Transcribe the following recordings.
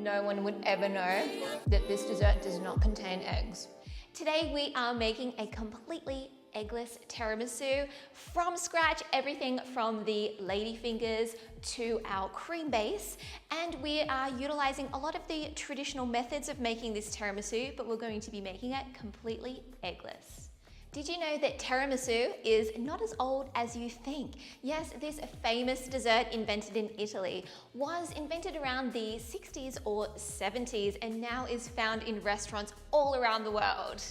no one would ever know that this dessert does not contain eggs. Today we are making a completely eggless tiramisu from scratch, everything from the ladyfingers to our cream base, and we are utilizing a lot of the traditional methods of making this tiramisu, but we're going to be making it completely eggless. Did you know that tiramisu is not as old as you think? Yes, this famous dessert invented in Italy was invented around the 60s or 70s and now is found in restaurants all around the world.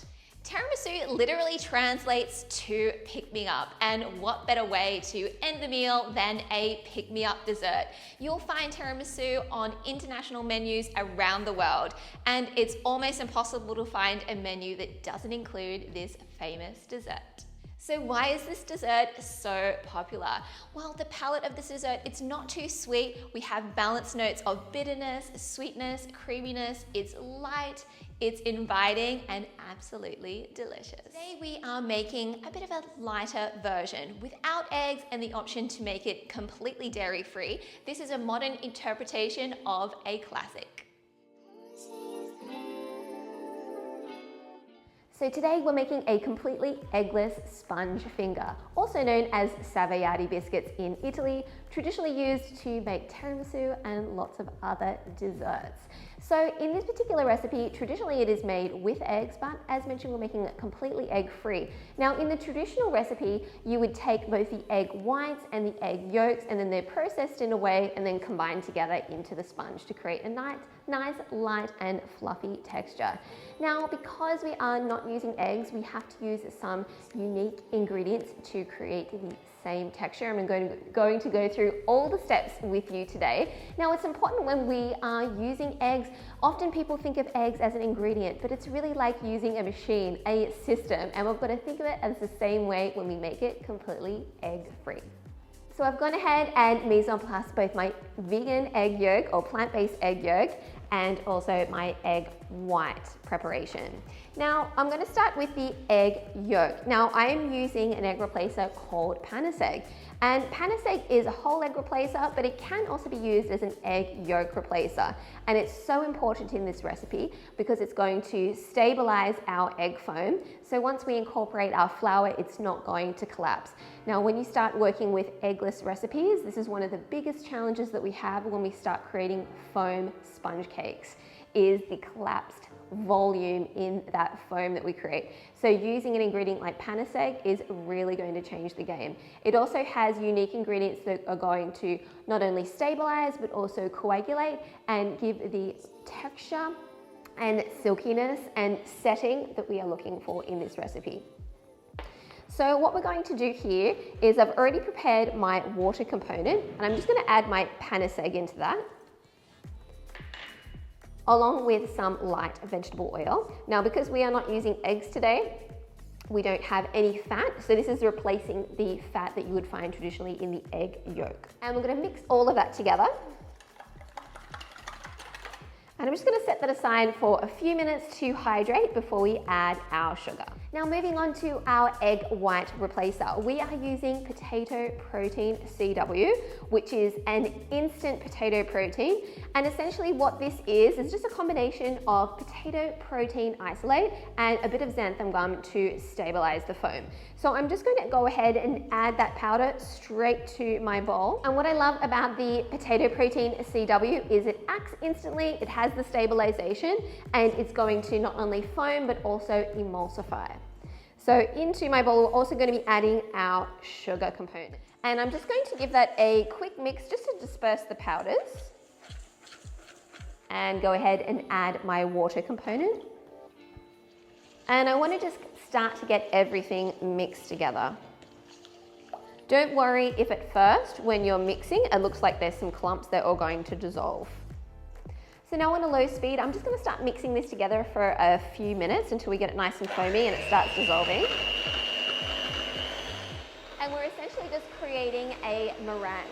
Tiramisu literally translates to pick me up, and what better way to end the meal than a pick me up dessert? You'll find tiramisu on international menus around the world, and it's almost impossible to find a menu that doesn't include this famous dessert. So why is this dessert so popular? Well, the palate of this dessert, it's not too sweet. We have balanced notes of bitterness, sweetness, creaminess. It's light, it's inviting, and absolutely delicious. Today we are making a bit of a lighter version without eggs and the option to make it completely dairy-free. This is a modern interpretation of a classic. So today we're making a completely eggless sponge finger, also known as Savoiardi biscuits in Italy, traditionally used to make tiramisu and lots of other desserts. So in this particular recipe, traditionally it is made with eggs, but as mentioned, we're making it completely egg-free. Now in the traditional recipe, you would take both the egg whites and the egg yolks, and then they're processed in a way and then combined together into the sponge to create a nice, light and fluffy texture. Now, because we are not using eggs, we have to use some unique ingredients to create the same texture. I'm going to go through all the steps with you today. Now, it's important when we are using eggs, often people think of eggs as an ingredient, but it's really like using a machine, a system, and we've got to think of it as the same way when we make it completely egg-free. So I've gone ahead and mise en place both my vegan egg yolk or plant-based egg yolk and also my egg white preparation. Now I'm going to start with the egg yolk. Now I am using an egg replacer called panis egg. And panis egg is a whole egg replacer, but it can also be used as an egg yolk replacer. And it's so important in this recipe because it's going to stabilize our egg foam. So once we incorporate our flour, it's not going to collapse. Now, when you start working with eggless recipes, this is one of the biggest challenges that we have when we start creating foam sponge cakes, is the collapsed volume in that foam that we create. So using an ingredient like panis egg is really going to change the game. It also has unique ingredients that are going to not only stabilize, but also coagulate and give the texture and silkiness and setting that we are looking for in this recipe. So what we're going to do here is I've already prepared my water component, and I'm just going to add my panis egg into that, along with some light vegetable oil. Now, because we are not using eggs today, we don't have any fat, so this is replacing the fat that you would find traditionally in the egg yolk. And we're going to mix all of that together. And I'm just going to set that aside for a few minutes to hydrate before we add our sugar. Now moving on to our egg white replacer, we are using potato protein CW, which is an instant potato protein. And essentially what this is just a combination of potato protein isolate and a bit of xanthan gum to stabilize the foam. So I'm just going to go ahead and add that powder straight to my bowl. And what I love about the potato protein CW is it acts instantly, it has the stabilization, and it's going to not only foam but also emulsify. So into my bowl, we're also going to be adding our sugar component. And I'm just going to give that a quick mix just to disperse the powders. And go ahead and add my water component. And I want to just start to get everything mixed together. Don't worry if at first, when you're mixing, it looks like there's some clumps that are going to dissolve. So now on a low speed, I'm just going to start mixing this together for a few minutes until we get it nice and foamy and it starts dissolving. And we're essentially just creating a meringue.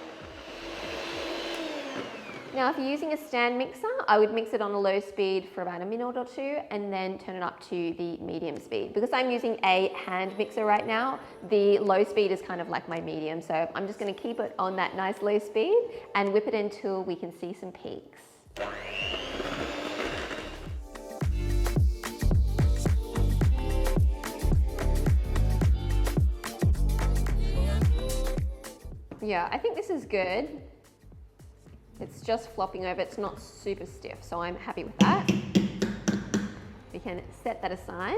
Now, if you're using a stand mixer, I would mix it on a low speed for about a minute or two and then turn it up to the medium speed. Because I'm using a hand mixer right now, the low speed is kind of like my medium. So I'm just going to keep it on that nice low speed and whip it until we can see some peaks. Yeah, I think this is good. It's just flopping over, it's not super stiff, so I'm happy with that. We can set that aside.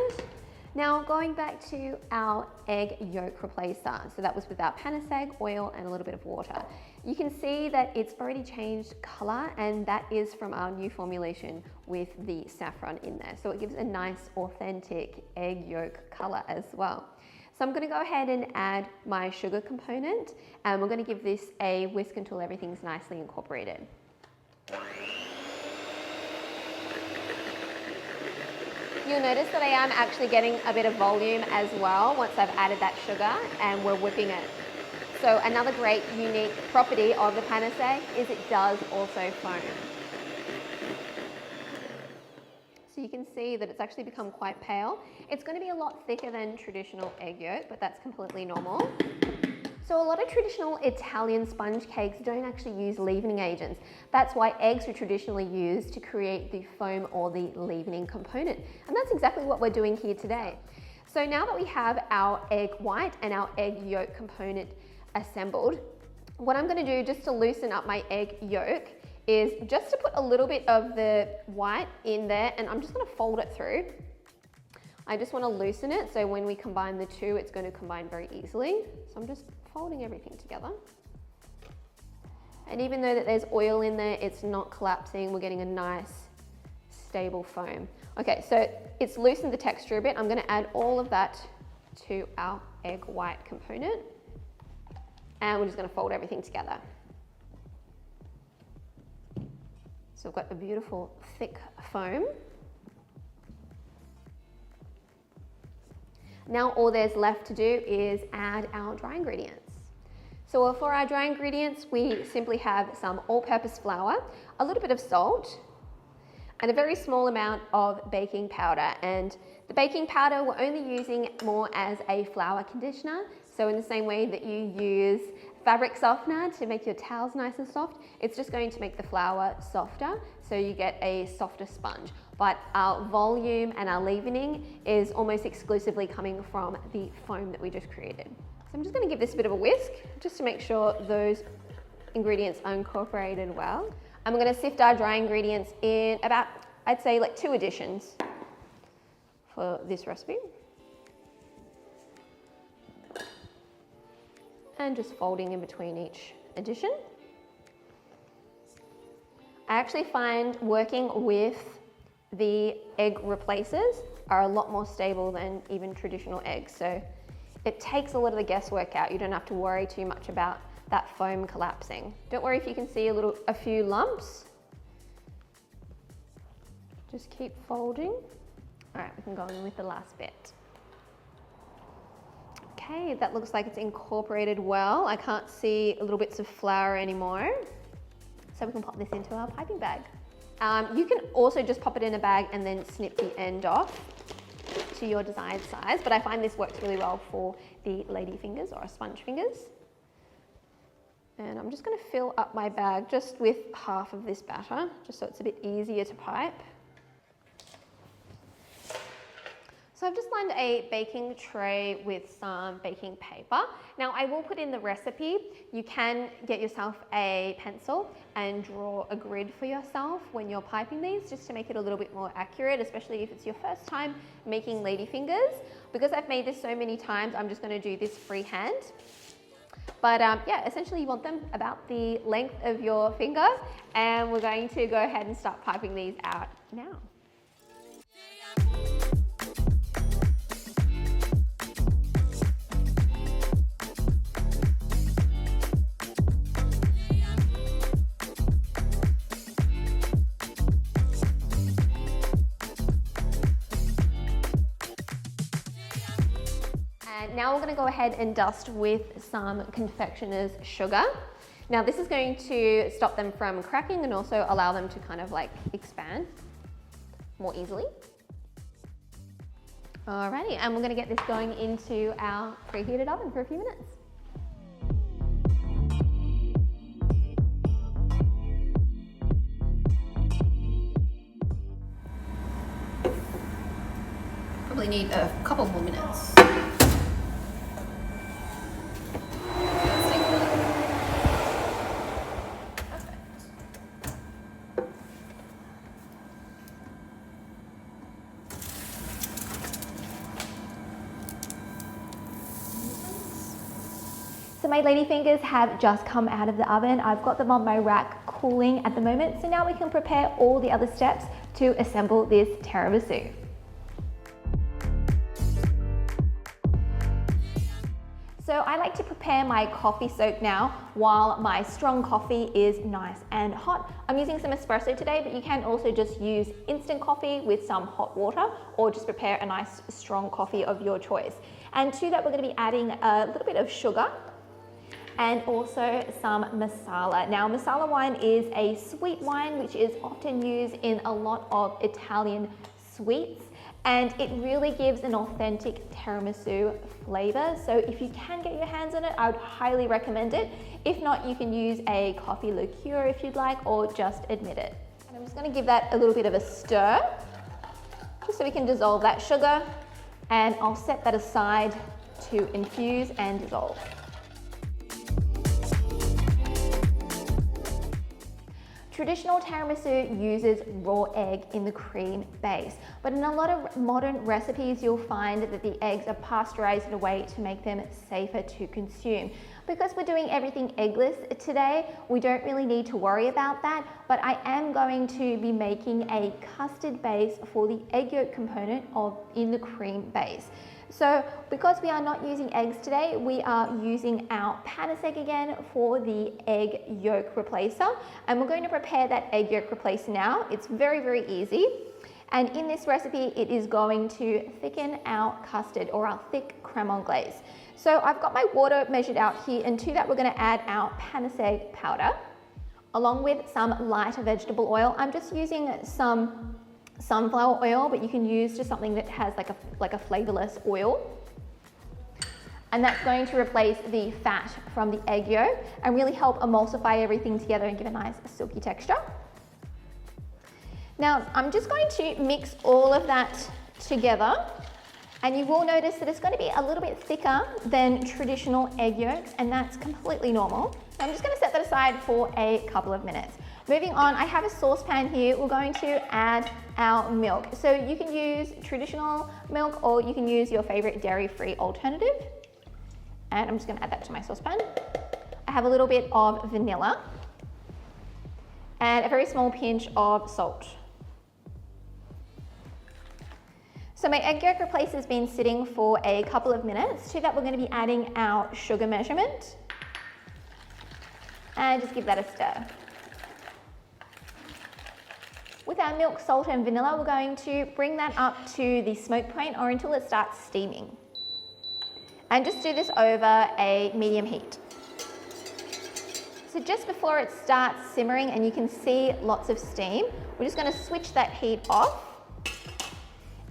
Now going back to our egg yolk replacer. So that was with our panis egg, oil, and a little bit of water. You can see that it's already changed color, and that is from our new formulation with the saffron in there. So it gives a nice authentic egg yolk color as well. So I'm going to go ahead and add my sugar component, and we're going to give this a whisk until everything's nicely incorporated. You'll notice that I am actually getting a bit of volume as well once I've added that sugar and we're whipping it. So another great unique property of the panis egg is it does also foam. So you can see that it's actually become quite pale. It's going to be a lot thicker than traditional egg yolk, but that's completely normal. So a lot of traditional Italian sponge cakes don't actually use leavening agents. That's why eggs were traditionally used to create the foam or the leavening component. And that's exactly what we're doing here today. So now that we have our egg white and our egg yolk component assembled, what I'm going to do just to loosen up my egg yolk is just to put a little bit of the white in there, and I'm just going to fold it through. I just want to loosen it so when we combine the two, it's going to combine very easily. So I'm just folding everything together. And even though that there's oil in there, it's not collapsing. We're getting a nice stable foam. Okay, so it's loosened the texture a bit. I'm going to add all of that to our egg white component. And we're just going to fold everything together. So we've got a beautiful thick foam. Now all there's left to do is add our dry ingredients. So for our dry ingredients, we simply have some all-purpose flour, a little bit of salt, and a very small amount of baking powder. And the baking powder we're only using more as a flour conditioner. So in the same way that you use fabric softener to make your towels nice and soft, it's just going to make the flour softer, so you get a softer sponge. But our volume and our leavening is almost exclusively coming from the foam that we just created. So I'm just going to give this a bit of a whisk just to make sure those ingredients are incorporated well. And we're going to sift our dry ingredients in about, I'd say like 2 additions for this recipe. And just folding in between each addition. I actually find working with the egg replacers are a lot more stable than even traditional eggs. So it takes a lot of the guesswork out. You don't have to worry too much about that foam collapsing. Don't worry if you can see a few lumps. Just keep folding. All right, we can go in with the last bit. Okay, that looks like it's incorporated well. I can't see little bits of flour anymore. So we can pop this into our piping bag. You can also just pop it in a bag and then snip the end off to your desired size, but I find this works really well for the lady fingers or sponge fingers. And I'm just going to fill up my bag just with half of this batter, just so it's a bit easier to pipe. So I've just lined a baking tray with some baking paper. Now I will put in the recipe. You can get yourself a pencil and draw a grid for yourself when you're piping these, just to make it a little bit more accurate, especially if it's your first time making lady fingers. Because I've made this so many times, I'm just going to do this freehand. But yeah, essentially you want them about the length of your finger, and we're going to go ahead and start piping these out now. Now we're going to go ahead and dust with some confectioner's sugar. Now this is going to stop them from cracking and also allow them to kind of like expand more easily. Alrighty, and we're going to get this going into our preheated oven for a few minutes. Probably need a couple more minutes. So my lady fingers have just come out of the oven. I've got them on my rack cooling at the moment. So now we can prepare all the other steps to assemble this tiramisu. So I like to prepare my coffee soak now while my strong coffee is nice and hot. I'm using some espresso today, but you can also just use instant coffee with some hot water, or just prepare a nice strong coffee of your choice. And to that, we're going to be adding a little bit of sugar and also some masala. Now, masala wine is a sweet wine which is often used in a lot of Italian sweets, and it really gives an authentic tiramisu flavor. So if you can get your hands on it, I would highly recommend it. If not, you can use a coffee liqueur if you'd like, or just admit it. And I'm just going to give that a little bit of a stir, just so we can dissolve that sugar, and I'll set that aside to infuse and dissolve. Traditional tiramisu uses raw egg in the cream base, but in a lot of modern recipes, you'll find that the eggs are pasteurized in a way to make them safer to consume. Because we're doing everything eggless today, we don't really need to worry about that, but I am going to be making a custard base for the egg yolk component in the cream base. So because we are not using eggs today, we are using our panis egg again for the egg yolk replacer. And we're going to prepare that egg yolk replacer now. It's very, very easy. And in this recipe, it is going to thicken our custard, or our thick creme anglaise. So I've got my water measured out here, and to that we're going to add our panis egg powder, along with some lighter vegetable oil. I'm just using some sunflower oil, but you can use just something that has like a flavorless oil. And that's going to replace the fat from the egg yolk and really help emulsify everything together and give a nice silky texture. Now I'm just going to mix all of that together, and you will notice that it's going to be a little bit thicker than traditional egg yolks, and that's completely normal. I'm just going to set that aside for a couple of minutes. Moving on, I have a saucepan here. We're going to add our milk. So you can use traditional milk, or you can use your favorite dairy-free alternative. And I'm just going to add that to my saucepan. I have a little bit of vanilla and a very small pinch of salt. So my egg yolk replacer has been sitting for a couple of minutes. To that, we're going to be adding our sugar measurement, and just give that a stir. With our milk, salt and vanilla, we're going to bring that up to the smoke point, or until it starts steaming. And just do this over a medium heat. So just before it starts simmering and you can see lots of steam, we're just going to switch that heat off.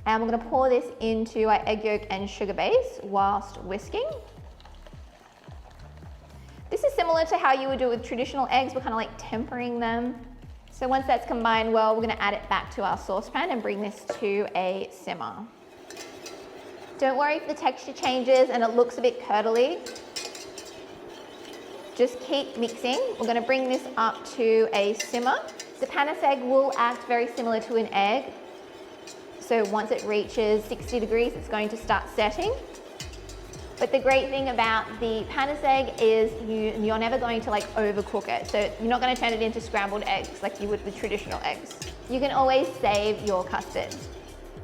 And we're going to pour this into our egg yolk and sugar base whilst whisking. This is similar to how you would do it with traditional eggs. We're kind of like tempering them. So once that's combined well, we're going to add it back to our saucepan and bring this to a simmer. Don't worry if the texture changes and it looks a bit curdly. Just keep mixing. We're going to bring this up to a simmer. The panis egg will act very similar to an egg. So once it reaches 60 degrees, it's going to start setting. But the great thing about the panis egg is you're never going to like overcook it. So you're not going to turn it into scrambled eggs like you would with traditional eggs. You can always save your custard.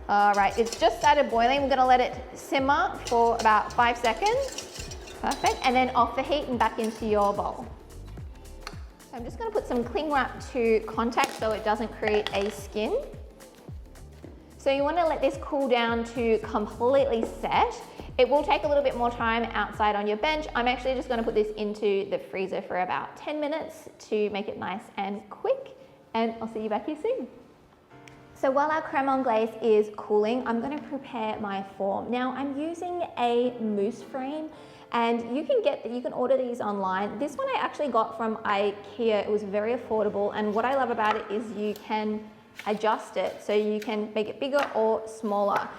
All right, it's just started boiling. We're going to let it simmer for about 5 seconds. Perfect. And then off the heat and back into your bowl. So I'm just going to put some cling wrap to contact so it doesn't create a skin. So you want to let this cool down to completely set. It will take a little bit more time outside on your bench. I'm actually just going to put this into the freezer for about 10 minutes to make it nice and quick, and I'll see you back here soon. So while our creme anglaise is cooling, I'm going to prepare my form. Now I'm using a mousse frame, and you can order these online. This one I actually got from IKEA. It was very affordable, and what I love about it is you can adjust it, so you can make it bigger or smaller.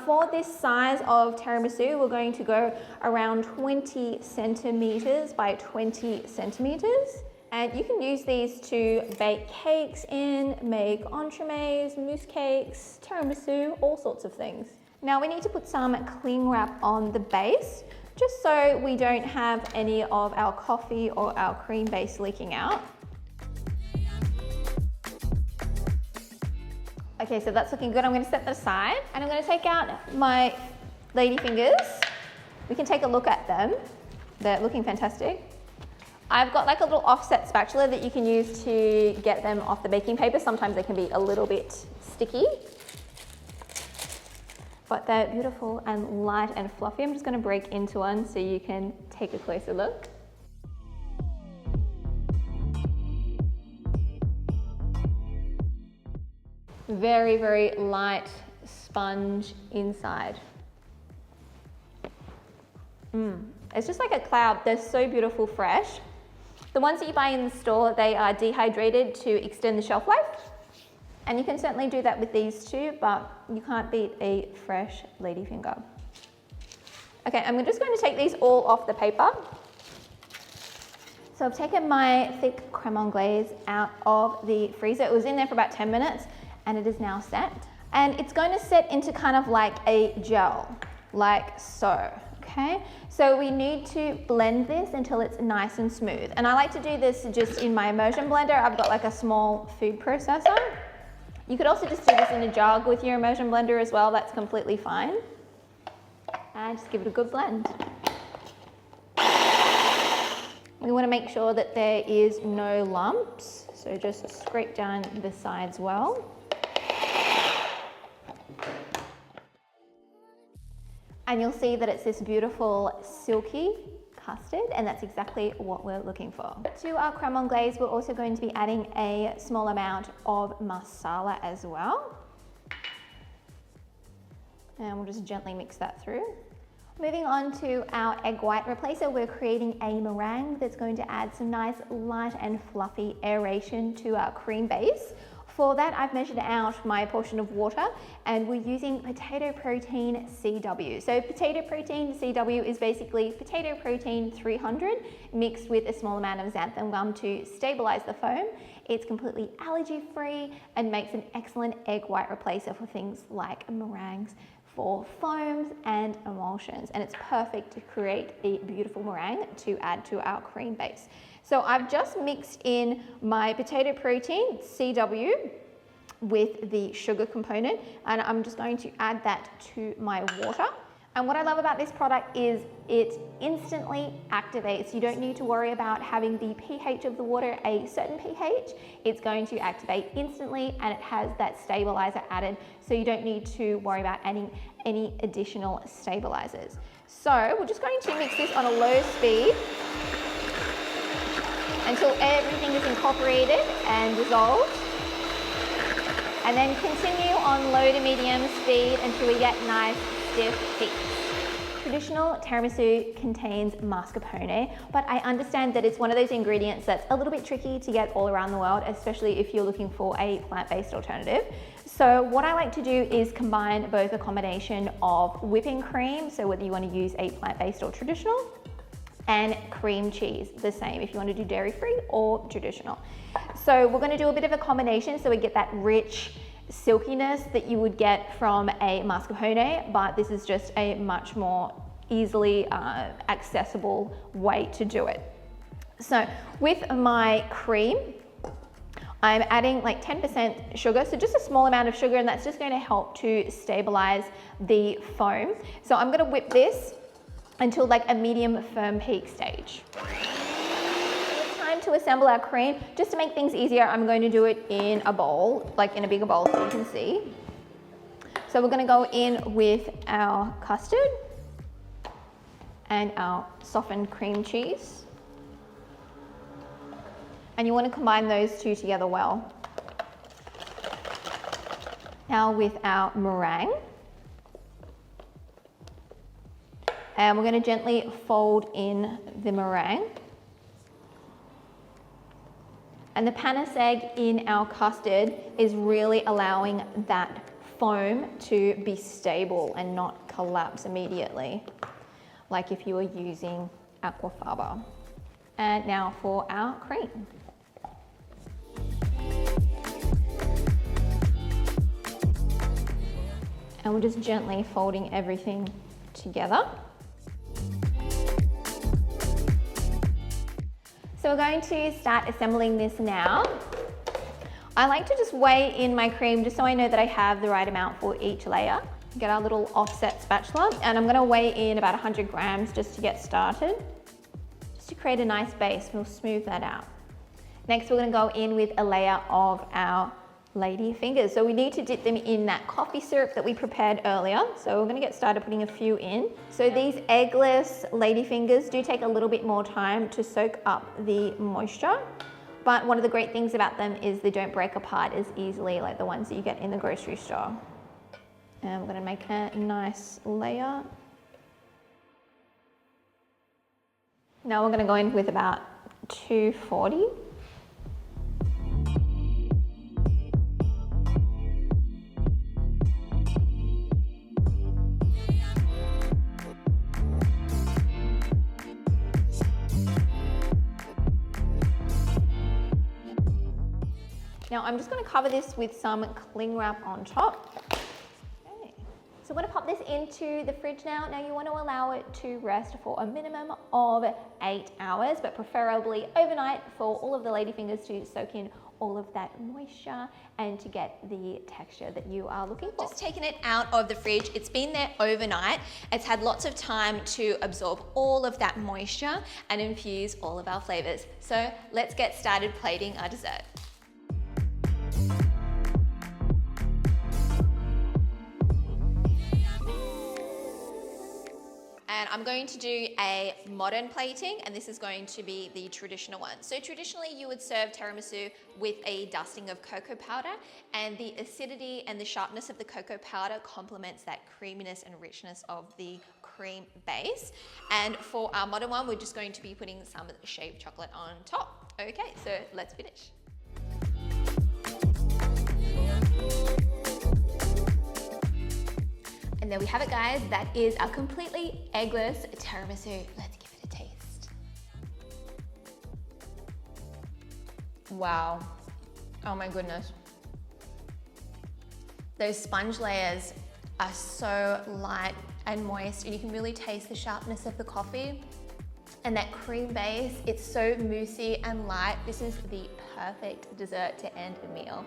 For this size of tiramisu, we're going to go around 20 centimeters by 20 centimeters. And you can use these to bake cakes in, make entremets, mousse cakes, tiramisu, all sorts of things. Now we need to put some cling wrap on the base. just so we don't have any of our coffee or our cream base leaking out. Okay, so that's looking good. I'm going to set that aside, and I'm going to take out my lady fingers. We can take a look at them. They're looking fantastic. I've got like a little offset spatula that you can use to get them off the baking paper. Sometimes they can be a little bit sticky, but they're beautiful and light and fluffy. I'm just going to break into one so you can take a closer look. Very, very light sponge inside. It's just like a cloud. They're so beautiful fresh. The ones that you buy in the store, they are dehydrated to extend the shelf life. And you can certainly do that with these too, but you can't beat a fresh ladyfinger. Okay, I'm just going to take these all off the paper. So I've taken my thick creme anglaise out of the freezer. It was in there for about 10 minutes and it is now set. And it's going to set into kind of like a gel, like so. Okay, so we need to blend this until it's nice and smooth. And I like to do this just in my immersion blender. I've got like a small food processor. You could also just do this in a jug with your immersion blender as well. That's completely fine. And just give it a good blend. We want to make sure that there is no lumps. So just scrape down the sides well. And you'll see that it's this beautiful silky custard, and that's exactly what we're looking for. To our creme anglaise, we're also going to be adding a small amount of masala as well. And we'll just gently mix that through. Moving on to our egg white replacer, we're creating a meringue that's going to add some nice light and fluffy aeration to our cream base. For that, I've measured out my portion of water, and we're using potato protein CW. So potato protein CW is basically potato protein 300 mixed with a small amount of xanthan gum to stabilize the foam. It's completely allergy-free and makes an excellent egg white replacer for things like meringues, for foams and emulsions, and it's perfect to create a beautiful meringue to add to our cream base. So I've just mixed in my potato protein CW with the sugar component, and I'm just going to add that to my water. And what I love about this product is it instantly activates. You don't need to worry about having the pH of the water a certain pH. It's going to activate instantly, and it has that stabilizer added, so you don't need to worry about adding any additional stabilizers. So we're just going to mix this on a low speed until everything is incorporated and dissolved. And then continue on low to medium speed until we get nice stiff peaks. Traditional tiramisu contains mascarpone, but I understand that it's one of those ingredients that's a little bit tricky to get all around the world, especially if you're looking for a plant-based alternative. So what I like to do is combine both a combination of whipping cream, so whether you want to use a plant-based or traditional, and cream cheese, the same if you want to do dairy-free or traditional. So we're going to do a bit of a combination so we get that rich silkiness that you would get from a mascarpone, but this is just a much more easily accessible way to do it. So with my cream, I'm adding like 10% sugar, so just a small amount of sugar, and that's just going to help to stabilize the foam. So I'm going to whip this until like a medium firm peak stage. It's time to assemble our cream. Just to make things easier, I'm going to do it in a bowl, like in a bigger bowl so you can see. So we're going to go in with our custard and our softened cream cheese. And you want to combine those two together well. Now with our meringue. And we're going to gently fold in the meringue. And the panis egg in our custard is really allowing that foam to be stable and not collapse immediately, like if you were using aquafaba. And now for our cream. And we're just gently folding everything together. So we're going to start assembling this now. I like to just weigh in my cream just so I know that I have the right amount for each layer. Get our little offset spatula, and I'm gonna weigh in about 100 grams just to get started. Just to create a nice base, we'll smooth that out. Next, we're gonna go in with a layer of our lady fingers. So we need to dip them in that coffee syrup that we prepared earlier. So we're gonna get started putting a few in. So these eggless lady fingers do take a little bit more time to soak up the moisture, but one of the great things about them is they don't break apart as easily like the ones that you get in the grocery store. And we're gonna make a nice layer. Now we're gonna go in with about 240. Now I'm just going to cover this with some cling wrap on top. Okay. So I'm going to pop this into the fridge now. Now you want to allow it to rest for a minimum of 8 hours, but preferably overnight for all of the ladyfingers to soak in all of that moisture and to get the texture that you are looking for. Just taken it out of the fridge. It's been there overnight. It's had lots of time to absorb all of that moisture and infuse all of our flavors. So let's get started plating our dessert. And I'm going to do a modern plating, and this is going to be the traditional one. So traditionally you would serve tiramisu with a dusting of cocoa powder, and the acidity and the sharpness of the cocoa powder complements that creaminess and richness of the cream base. And for our modern one, we're just going to be putting some shaved chocolate on top. Okay, so let's finish. And there we have it, guys. That is our completely eggless tiramisu. Let's give it a taste. Wow. Oh my goodness. Those sponge layers are so light and moist, and you can really taste the sharpness of the coffee. And that cream base, it's so moussey and light. This is the perfect dessert to end a meal.